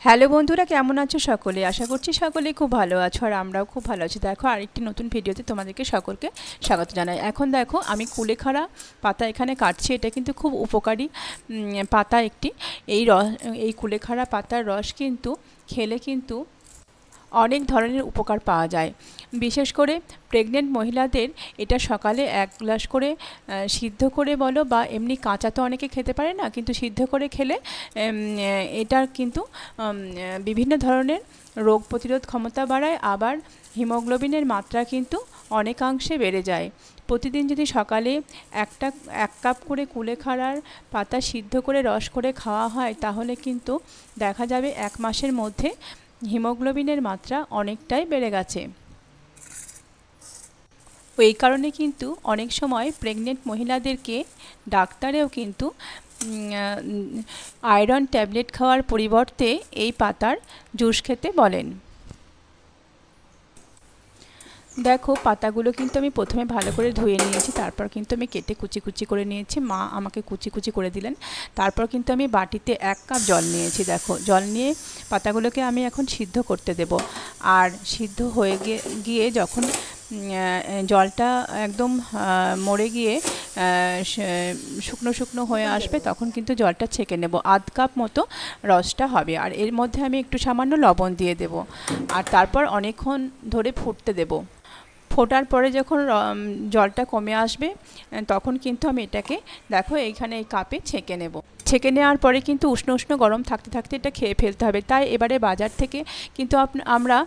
Hello বন্ধুরা, কেমন আছো সকলে? আশা করছি সকলে খুব ভালো আছো আর আমরাও খুব ভালো আছি। দেখো আরেকটি নতুন ভিডিওতে তোমাদেরকে সকলকে স্বাগত জানাই। এখন দেখো আমি কুলেখাড়া পাতা এখানে কাটছি। এটা কিন্তু খুব উপকারী পাতা একটি। এই কুলেখাড়া পাতার রস কিন্তু খেলে কিন্তু অনেক ধরনের উপকার পাওয়া যায়। বিশেষ করে প্রেগনেন্ট মহিলাদের এটা সকালে 1 গ্লাস করে সিদ্ধ করে বলো বা এমনি কাঁচা তো অনেকে খেতে পারে না, কিন্তু সিদ্ধ করে খেলে এটার কিন্তু বিভিন্ন ধরনের রোগ প্রতিরোধ ক্ষমতা বাড়ায়, আবার হিমোগ্লোবিনের মাত্রা কিন্তু অনেকাংশে বেড়ে যায়। প্রতিদিন যদি সকালে 1 কাপ করে কুলেখাড়ার পাতা সিদ্ধ করে রস করে খাওয়া হয়, তাহলে কিন্তু দেখা যাবে 1 মাসের মধ্যে হিমোগ্লোবিনের মাত্রা অনেকটাই বেড়ে গেছে। এই কারণে কিন্তু অনেক সময় প্রেগনেন্ট মহিলাদেরকে ডাক্তারেও কিন্তু আয়রন ট্যাবলেট খাওয়ার পরিবর্তে এই পাতার জুস খেতে বলেন। দেখো পাতাগুলো কিন্তু আমি প্রথমে ভালো করে ধুয়ে নিয়েছি, তারপর কিন্তু আমি কেটে কুচি কুচি করে নিয়েছি। মা আমাকে কুচি কুচি করে দিলেন। তারপর কিন্তু আমি বাটিতে 1 কাপ জল নিয়েছি। দেখো জল নিয়ে পাতাগুলোকে আমি এখন সিদ্ধ করতে দেব। আর সিদ্ধ হয়ে গিয়ে যখন জলটা একদম মরে গিয়ে শুকনো শুকনো হয়ে আসবে, তখন কিন্তু জলটা ছেঁকে নেব। 1/2 কাপ মতো রসটা হবে। আর এর মধ্যে আমি একটু সামান্য লবণ দিয়ে দেব। আর তারপর অনেকক্ষণ ধরে ফুটতে দেব। ফোটার পরে যখন জলটা কমে আসবে, তখন কিন্তু আমি এটাকে দেখো এইখানে এই কাপে ছেঁকে নেব। ছেঁকে নেওয়ার পরে কিন্তু উষ্ণ উষ্ণ গরম থাকতে থাকতে এটা খেয়ে ফেলতে হবে। তাই এবারে বাজার থেকে কিন্তু আমরা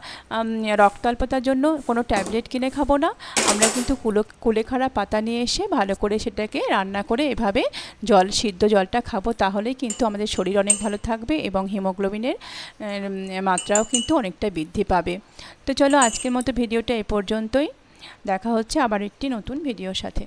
রক্তাল্পতার জন্য কোনো ট্যাবলেট কিনে খাবো না। আমরা কিন্তু কুলেখাড়া পাতা নিয়ে এসে ভালো করে সেটাকে রান্না করে এভাবে সিদ্ধ জলটা খাবো। তাহলেই কিন্তু আমাদের শরীর অনেক ভালো থাকবে এবং হিমোগ্লোবিনের মাত্রাও কিন্তু অনেকটা বৃদ্ধি পাবে। তো চলো আজকের মতো ভিডিওটা এ পর্যন্তই। দেখা হচ্ছে আবার একটি নতুন ভিডিওর সাথে।